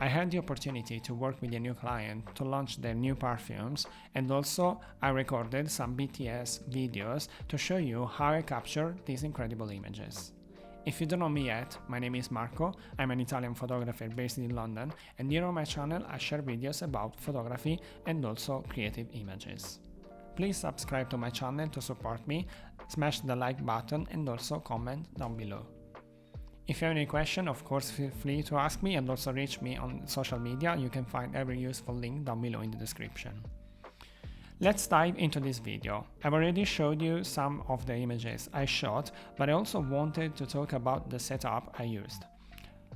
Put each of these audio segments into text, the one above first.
I had the opportunity to work with a new client to launch their new perfumes, and also I recorded some BTS videos to show you how I capture these incredible images. If you don't know me yet, my name is Marco, I'm an Italian photographer based in London, and here on my channel I share videos about photography and also creative images. Please subscribe to my channel to support me, smash the like button and also comment down below. If you have any question, of course feel free to ask me and also reach me on social media. You can find every useful link down below in the description. Let's dive into this video. I've already showed you some of the images I shot, but I also wanted to talk about the setup I used.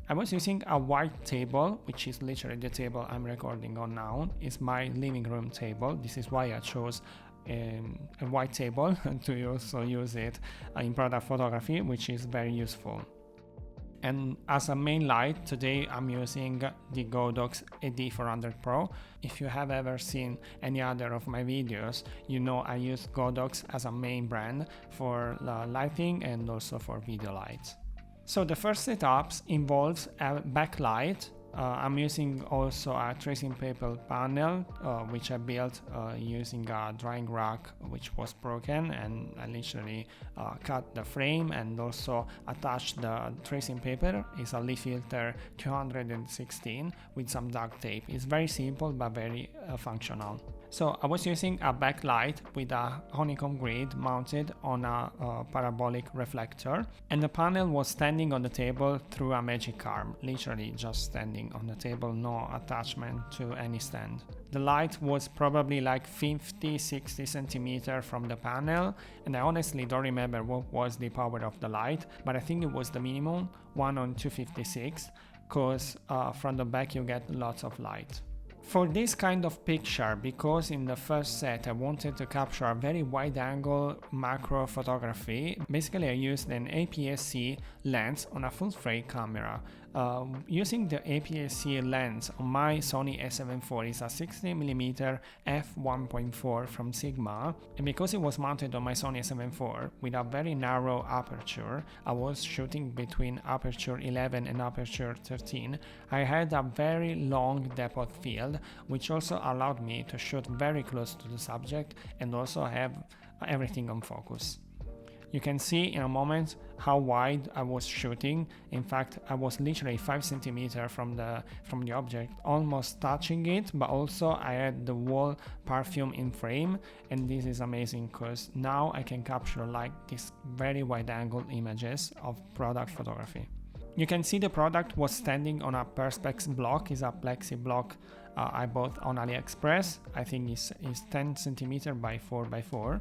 I was using a white table, which is literally the table I'm recording on now. It's my living room table. This is why I chose a white table to also use it in product photography, which is very useful. And as a main light, today I'm using the Godox AD400 Pro. If you have ever seen any other of my videos, you know I use Godox as a main brand for lighting and also for video lights. So the first setups involves a backlight. I'm using also a tracing paper panel, which I built using a drying rack which was broken, and I literally cut the frame and also attached the tracing paper. It's a leaf filter 216 with some duct tape. It's very simple but very functional. So I was using a backlight with a honeycomb grid mounted on a parabolic reflector, and the panel was standing on the table through a magic arm, literally just standing on the table, no attachment to any stand. The light was probably like 50-60 centimeters from the panel, and I honestly don't remember what was the power of the light, but I think it was the minimum, 1 on 256, because from the back you get lots of light. For this kind of picture, because in the first set I wanted to capture a very wide angle macro photography, basically I used an APS-C lens on a full frame camera. Using the APS-C lens on my Sony a7 IV is a 60mm f1.4 from Sigma, and because it was mounted on my Sony a7 IV with a very narrow aperture, I was shooting between aperture 11 and aperture 13, I had a very long depth of field, which also allowed me to shoot very close to the subject and also have everything on focus. You can see in a moment how wide I was shooting. In fact, I was literally 5 centimeters from the object, almost touching it, but also I had the whole perfume in frame, and this is amazing because now I can capture like these very wide angle images of product photography. You can see the product was standing on a Perspex block. It's a plexi block I bought on AliExpress. I think it's 10 centimeters by 4 by 4.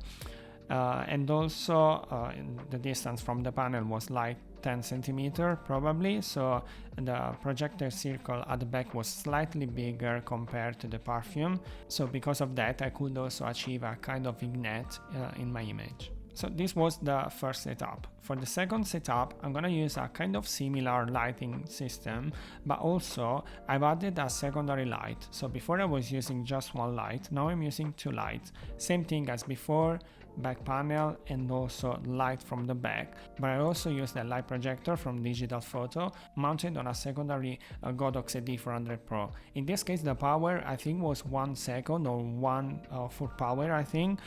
And also the distance from the panel was like 10 centimeters probably, so the projector circle at the back was slightly bigger compared to the perfume, so because of that I could also achieve a kind of vignette in my image. So this was the first setup. For the second setup, I'm gonna use a kind of similar lighting system, but also I've added a secondary light. So before I was using just one light, now I'm using two lights. Same thing as before, back panel and also light from the back, but I also used a light projector from Digital Photo mounted on a secondary Godox AD400 Pro. In this case the power I think was 1 second or 1 full power I think,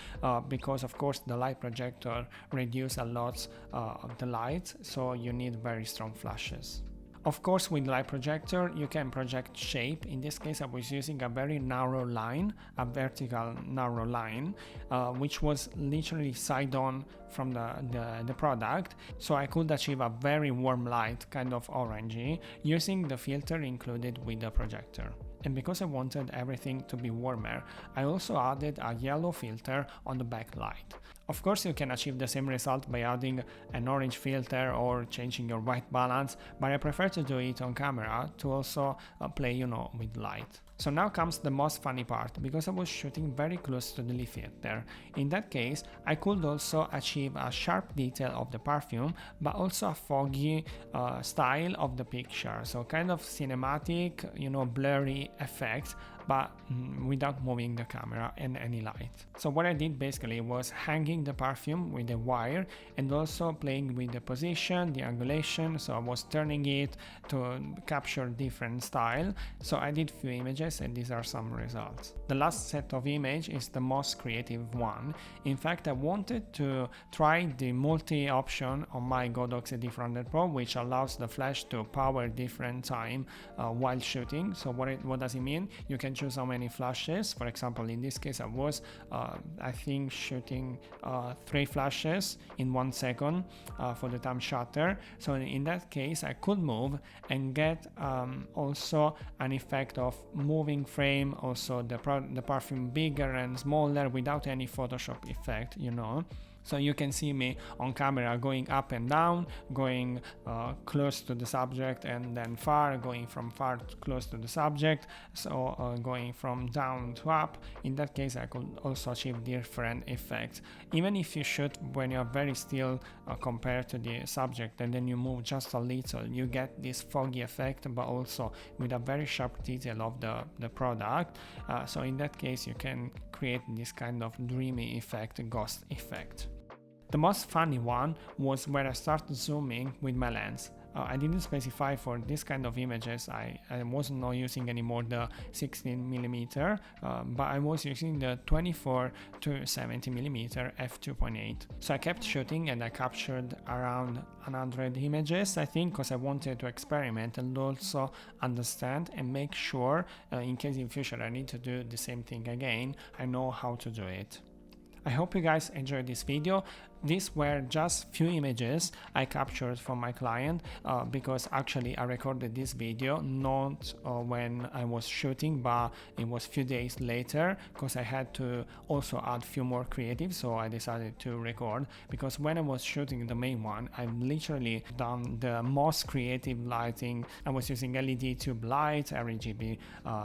because of course the light projector reduces a lot of the light, so you need very strong flashes. Of course, with light projector you can project shape. In this case I was using a very narrow line, a vertical narrow line, which was literally side on from the product, so I could achieve a very warm light, kind of orangey, using the filter included with the projector. And because I wanted everything to be warmer, I also added a yellow filter on the backlight. Of course you can achieve the same result by adding an orange filter or changing your white balance, but I prefer to do it on camera to also play with light. So now comes the most funny part, because I was shooting very close to the leaf filter. In that case, I could also achieve a sharp detail of the perfume, but also a foggy style of the picture. So kind of cinematic, blurry effects, but without moving the camera and any light. So what I did basically was hanging the perfume with a wire and also playing with the position, the angulation. So I was turning it to capture different style. So I did few images and these are some results. The last set of image is the most creative one. In fact, I wanted to try the multi option on my Godox AD400 Pro, which allows the flash to power different time while shooting. So what does it mean? You can choose how many flashes. For example, in this case I was I think shooting 3 flashes in 1 second for the time shutter. So in that case I could move and get also an effect of moving frame, also the perfume bigger and smaller without any Photoshop effect, you know. So you can see me on camera going up and down, going close to the subject and then far, going from far to close to the subject, so going from down to up. In that case I could also achieve different effects. Even if you shoot when you're very still compared to the subject and then you move just a little, you get this foggy effect, but also with a very sharp detail of the product. So in that case you can create this kind of dreamy effect, ghost effect. The most funny one was where I started zooming with my lens. I didn't specify for this kind of images, I wasn't not using anymore the 16mm, but I was using the 24 to 70mm f2.8. So I kept shooting and I captured around 100 images, I think, because I wanted to experiment and also understand and make sure in case in future I need to do the same thing again, I know how to do it. I hope you guys enjoyed this video. These were just few images I captured from my client because actually I recorded this video not when I was shooting, but it was few days later because I had to also add few more creative, so I decided to record, because when I was shooting the main one I've literally done the most creative lighting. I was using LED tube lights, RGB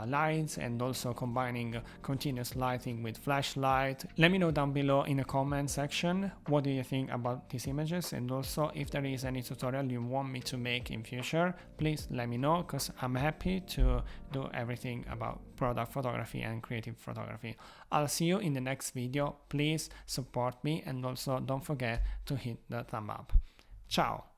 lights, and also combining continuous lighting with flashlight. Let me know down below in the comment section what do you think about these images, and also if there is any tutorial you want me to make in future, please let me know, because I'm happy to do everything about product photography and creative photography. I'll see you in the next video. Please support me and also don't forget to hit the thumb up. Ciao!